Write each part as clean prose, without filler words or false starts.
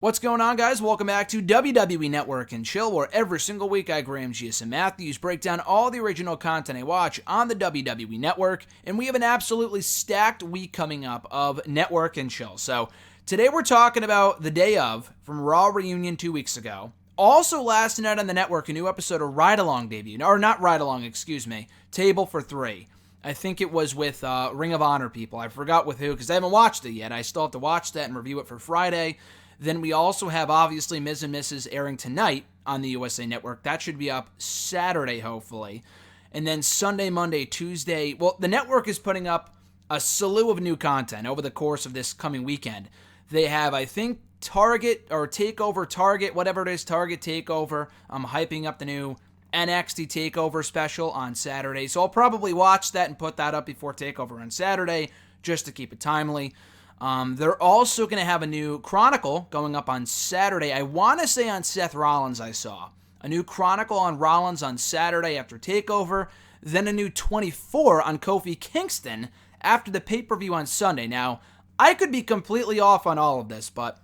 What's going on, guys? Welcome back to WWE Network and Chill, where every single week I, Graham G.S. Matthews, break down all the original content I watch on the WWE Network, and we have an absolutely stacked week coming up of Network and Chill. So today we're talking about the day of from Raw Reunion 2 weeks ago. Also last night on the network, a new episode of Ride Along debuted, or not Ride Along, excuse me, Table for Three. I think it was with Ring of Honor people. I forgot with who because I haven't watched it yet. I still have to watch that and review it for Friday. Then we also have, obviously, Ms. and Mrs. airing tonight on the USA Network. That should be up Saturday, hopefully. And then Sunday, Monday, Tuesday. Well, the network is putting up a slew of new content over the course of this coming weekend. They have, I think, Target or TakeOver Target, whatever it is, Target TakeOver. I'm hyping up the new NXT TakeOver special on Saturday. So I'll probably watch that and put that up before TakeOver on Saturday just to keep it timely. They're also going to have a new Chronicle going up on Saturday. I want to say on Seth Rollins I saw. A new Chronicle on Rollins on Saturday after TakeOver. Then a new 24 on Kofi Kingston after the pay-per-view on Sunday. Now, I could be completely off on all of this, but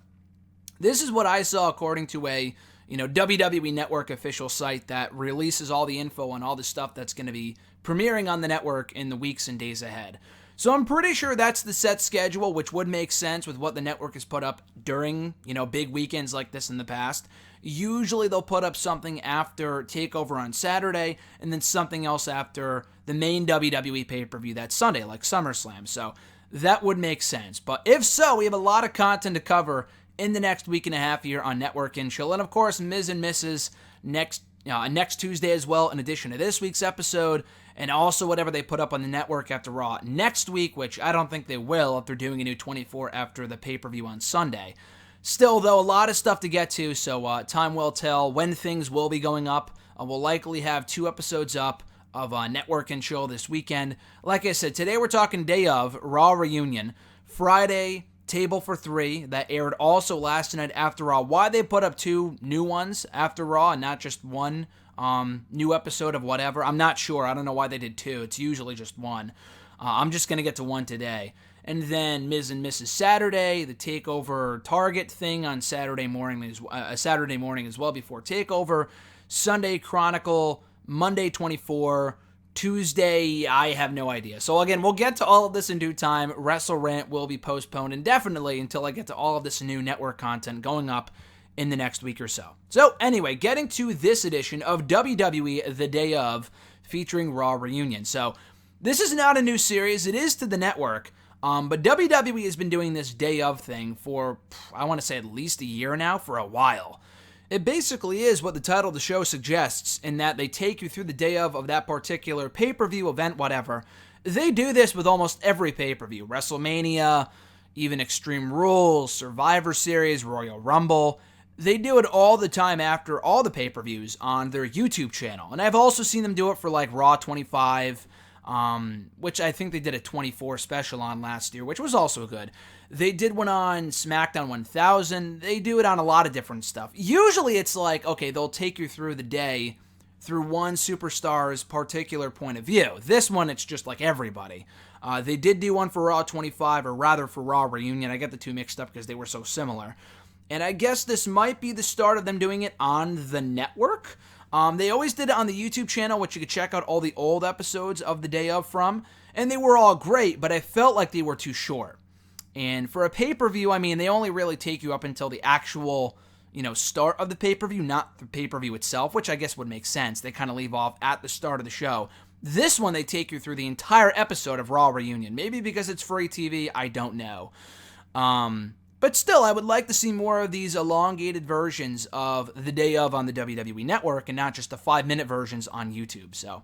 this is what I saw according to a WWE Network official site that releases all the info on all the stuff that's going to be premiering on the network in the weeks and days ahead. So I'm pretty sure that's the set schedule, which would make sense with what the network has put up during, big weekends like this in the past. Usually they'll put up something after TakeOver on Saturday and then something else after the main WWE pay-per-view that Sunday, like SummerSlam. So that would make sense. But if so, we have a lot of content to cover in the next week and a half here on Network and Chill. And of course, Ms. and Mrs. next Tuesday as well, in addition to this week's episode. And also whatever they put up on the network after Raw next week, which I don't think they will if they're doing a new 24 after the pay-per-view on Sunday. Still, though, a lot of stuff to get to, so time will tell when things will be going up. We'll likely have 2 episodes up of Network and Chill this weekend. Like I said, today we're talking day of Raw Reunion. Friday, Table for Three, that aired also last night after Raw. Why they put up 2 new ones after Raw and not just one new episode of whatever, I'm not sure. I don't know why they did 2. It's usually just 1. I'm just going to get to 1 today. And then Ms. and Mrs. Saturday, the TakeOver Target thing on Saturday morning as well before TakeOver. Sunday Chronicle, Monday 24, Tuesday, I have no idea. So again, we'll get to all of this in due time. Wrestle Rant will be postponed indefinitely until I get to all of this new network content going up in the next week or so. So anyway, getting to this edition of WWE The Day Of, featuring Raw Reunion. So this is not a new series. It is to the network. But WWE has been doing this Day Of thing for, I want to say, at least a year now, for a while. It basically is what the title of the show suggests, in that they take you through the day of that particular pay-per-view event, whatever. They do this with almost every pay-per-view. WrestleMania, even Extreme Rules, Survivor Series, Royal Rumble. They do it all the time after all the pay-per-views on their YouTube channel. And I've also seen them do it for like Raw 25, which I think they did a 24 special on last year, which was also good. They did one on SmackDown 1000. They do it on a lot of different stuff. Usually it's like, okay, they'll take you through the day through one superstar's particular point of view. This one, it's just like everybody. They did do one for Raw 25, or rather for Raw Reunion. I get the two mixed up because they were so similar. And I guess this might be the start of them doing it on the network. They always did it on the YouTube channel, which you could check out all the old episodes of the Day Of from. And they were all great, but I felt like they were too short. And for a pay-per-view, I mean, they only really take you up until the actual, start of the pay-per-view, not the pay-per-view itself, which I guess would make sense. They kind of leave off at the start of the show. This one, they take you through the entire episode of Raw Reunion. Maybe because it's free TV, I don't know. But still, I would like to see more of these elongated versions of the Day Of on the WWE Network and not just the 5-minute versions on YouTube. So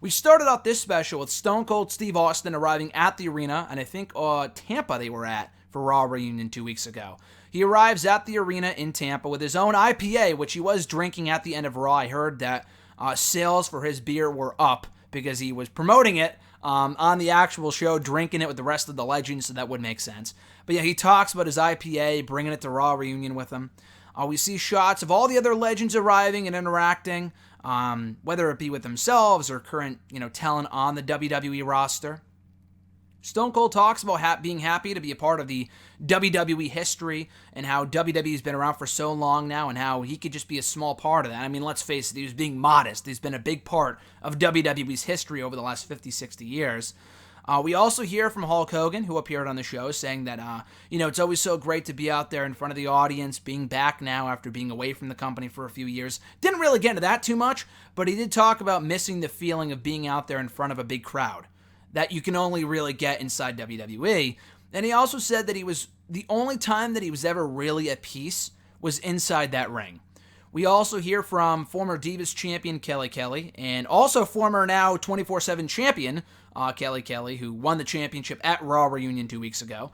we started off this special with Stone Cold Steve Austin arriving at the arena, and I think Tampa they were at for Raw Reunion 2 weeks ago. He arrives at the arena in Tampa with his own IPA, which he was drinking at the end of Raw. I heard that sales for his beer were up because he was promoting it on the actual show, drinking it with the rest of the legends, so that would make sense. But yeah, he talks about his IPA, bringing it to Raw Reunion with him. We see shots of all the other legends arriving and interacting, whether it be with themselves or current, talent on the WWE roster. Stone Cold talks about being happy to be a part of the WWE history and how WWE's been around for so long now and how he could just be a small part of that. I mean, let's face it, he was being modest. He's been a big part of WWE's history over the last 50, 60 years. We also hear from Hulk Hogan, who appeared on the show, saying that, it's always so great to be out there in front of the audience, being back now after being away from the company for a few years. Didn't really get into that too much, but he did talk about missing the feeling of being out there in front of a big crowd that you can only really get inside WWE. And he also said that he was the only time that he was ever really at peace was inside that ring. We also hear from former Divas champion Kelly Kelly and also former now 24/7 champion Kelly Kelly, who won the championship at Raw Reunion 2 weeks ago.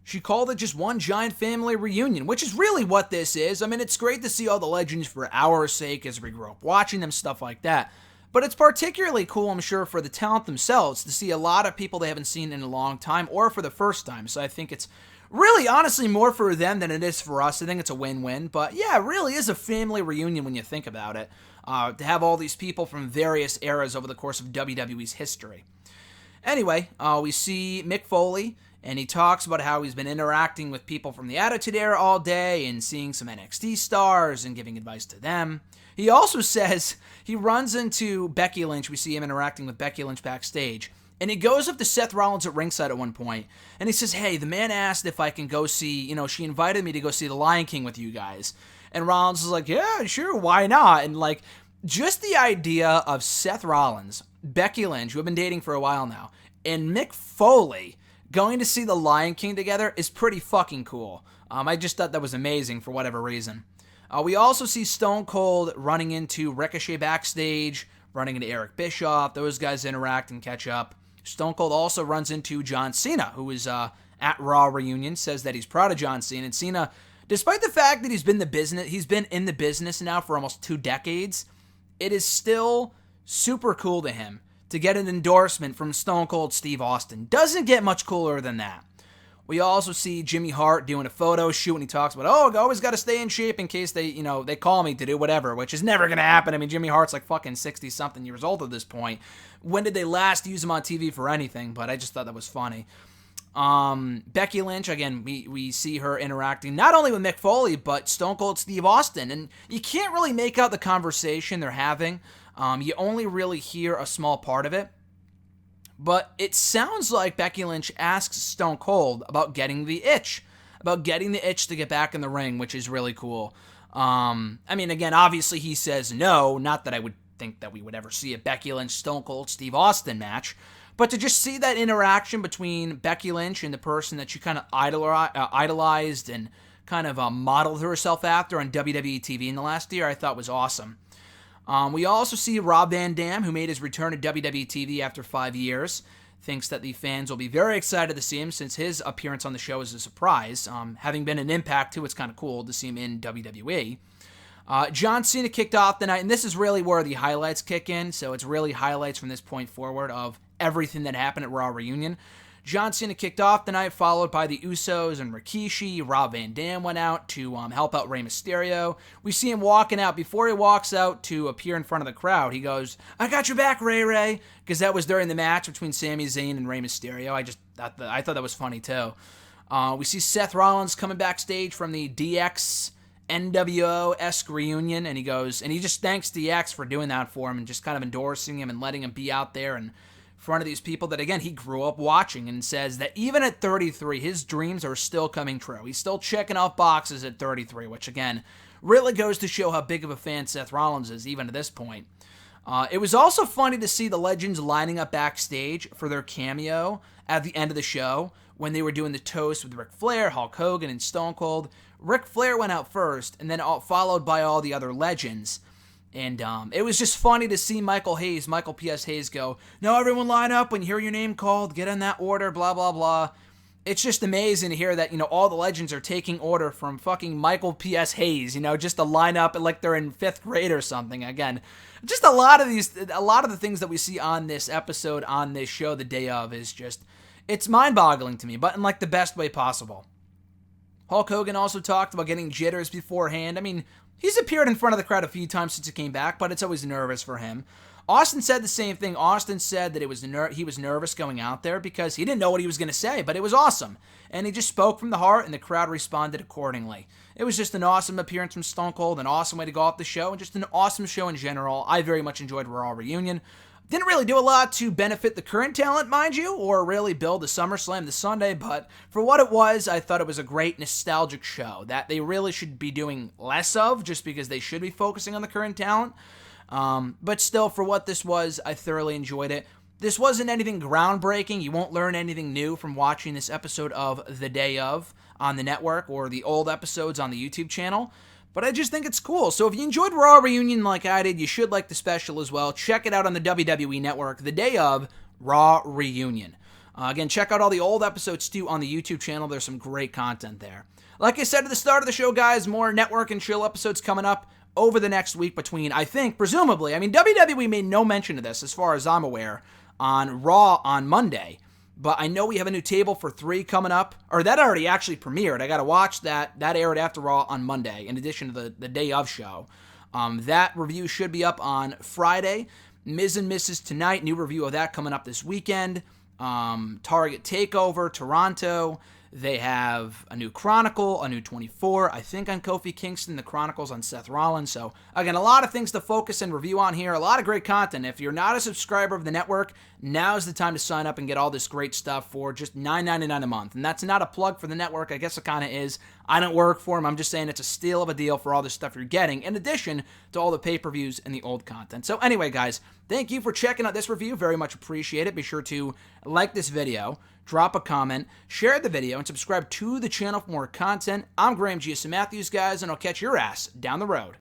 She called it just one giant family reunion, which is really what this is. I mean, it's great to see all the legends for our sake as we grow up watching them, stuff like that. But it's particularly cool, I'm sure, for the talent themselves to see a lot of people they haven't seen in a long time or for the first time. So I think it's really, honestly, more for them than it is for us. I think it's a win-win. But yeah, it really is a family reunion when you think about it, to have all these people from various eras over the course of WWE's history. Anyway, we see Mick Foley, and he talks about how he's been interacting with people from the Attitude Era all day and seeing some NXT stars and giving advice to them. He also says he runs into Becky Lynch. We see him interacting with Becky Lynch backstage. And he goes up to Seth Rollins at ringside at one point, and he says, hey, the man asked if I can go see, she invited me to go see The Lion King with you guys. And Rollins is like, yeah, sure, why not? And just the idea of Seth Rollins, Becky Lynch, who have been dating for a while now, and Mick Foley going to see The Lion King together is pretty fucking cool. I just thought that was amazing for whatever reason. We also see Stone Cold running into Ricochet backstage, running into Eric Bischoff. Those guys interact and catch up. Stone Cold also runs into John Cena, who is at Raw Reunion, says that he's proud of John Cena. And Cena, despite the fact that he's been in the business now for almost 2 decades, it is still super cool to him to get an endorsement from Stone Cold Steve Austin. Doesn't get much cooler than that. We also see Jimmy Hart doing a photo shoot, and he talks about, I always got to stay in shape in case they call me to do whatever, which is never going to happen. I mean, Jimmy Hart's like fucking 60-something years old at this point. When did they last use him on TV for anything? But I just thought that was funny. Becky Lynch, again, we see her interacting not only with Mick Foley, but Stone Cold Steve Austin. And you can't really make out the conversation they're having. You only really hear a small part of it. But it sounds like Becky Lynch asks Stone Cold about getting the itch to get back in the ring, which is really cool. Again, obviously he says no, not that I would think that we would ever see a Becky Lynch Stone Cold Steve Austin match, but to just see that interaction between Becky Lynch and the person that she kind of idolized and kind of modeled herself after on WWE TV in the last year, I thought was awesome. We also see Rob Van Dam, who made his return to WWE TV after 5 years. Thinks that the fans will be very excited to see him since his appearance on the show is a surprise. Having been an Impact, too, it's kind of cool to see him in WWE. John Cena kicked off the night, and this is really where the highlights kick in, so it's really highlights from this point forward of everything that happened at Raw Reunion. John Cena kicked off the night, followed by the Usos and Rikishi. Rob Van Dam went out to help out Rey Mysterio. We see him walking out. Before he walks out to appear in front of the crowd, he goes, I got your back, Ray, because that was during the match between Sami Zayn and Rey Mysterio. I thought that was funny, too. We see Seth Rollins coming backstage from the DX NWO-esque reunion, and he just thanks DX for doing that for him and just kind of endorsing him and letting him be out there and front of these people that, again, he grew up watching, and says that even at 33, his dreams are still coming true. He's still checking off boxes at 33, which, again, really goes to show how big of a fan Seth Rollins is, even at this point. It was also funny to see the legends lining up backstage for their cameo at the end of the show when they were doing the toast with Ric Flair, Hulk Hogan, and Stone Cold. Ric Flair went out first, and then followed by all the other legends. And it was just funny to see Michael P.S. Hayes go, now everyone line up when you hear your name called, get in that order, blah, blah, blah. It's just amazing to hear that, all the legends are taking order from fucking Michael P.S. Hayes, just to line up like they're in 5th grade or something. Again, just a lot of the things that we see on this episode, on this show, the day of, is just, it's mind-boggling to me, but in the best way possible. Hulk Hogan also talked about getting jitters beforehand. I mean, he's appeared in front of the crowd a few times since he came back, but it's always nervous for him. Austin said the same thing. Austin said that he was nervous going out there because he didn't know what he was going to say, but it was awesome. And he just spoke from the heart, and the crowd responded accordingly. It was just an awesome appearance from Stone Cold, an awesome way to go off the show, and just an awesome show in general. I very much enjoyed Raw Reunion. Didn't really do a lot to benefit the current talent, mind you, or really build the SummerSlam this Sunday, but for what it was, I thought it was a great nostalgic show that they really should be doing less of, just because they should be focusing on the current talent. But still, for what this was, I thoroughly enjoyed it. This wasn't anything groundbreaking. You won't learn anything new from watching this episode of The Day Of on the network or the old episodes on the YouTube channel. But I just think it's cool. So if you enjoyed Raw Reunion like I did, you should like the special as well. Check it out on the WWE Network, The Day Of Raw Reunion. Again, check out all the old episodes too on the YouTube channel. There's some great content there. Like I said at the start of the show, guys, more network and chill episodes coming up over the next week between, I think, presumably, I mean, WWE made no mention of this, as far as I'm aware, on Raw on Monday. But I know we have a new table for 3 coming up, or that already actually premiered. I got to watch that. That aired after Raw on Monday, in addition to the Day Of show. That review should be up on Friday. Miz and Mrs. Tonight, new review of that coming up this weekend. Target Takeover, Toronto. They have a new Chronicle, a new 24, I think on Kofi Kingston, the Chronicles on Seth Rollins. So, again, a lot of things to focus and review on here, a lot of great content. If you're not a subscriber of the network, now's the time to sign up and get all this great stuff for just $9.99 a month. And that's not a plug for the network, I guess it kind of is. I don't work for them, I'm just saying it's a steal of a deal for all this stuff you're getting, in addition to all the pay-per-views and the old content. So anyway, guys, thank you for checking out this review, very much appreciate it. Be sure to like this video, drop a comment, share the video, and subscribe to the channel for more content. I'm Graham G.S. Matthews, guys, and I'll catch your ass down the road.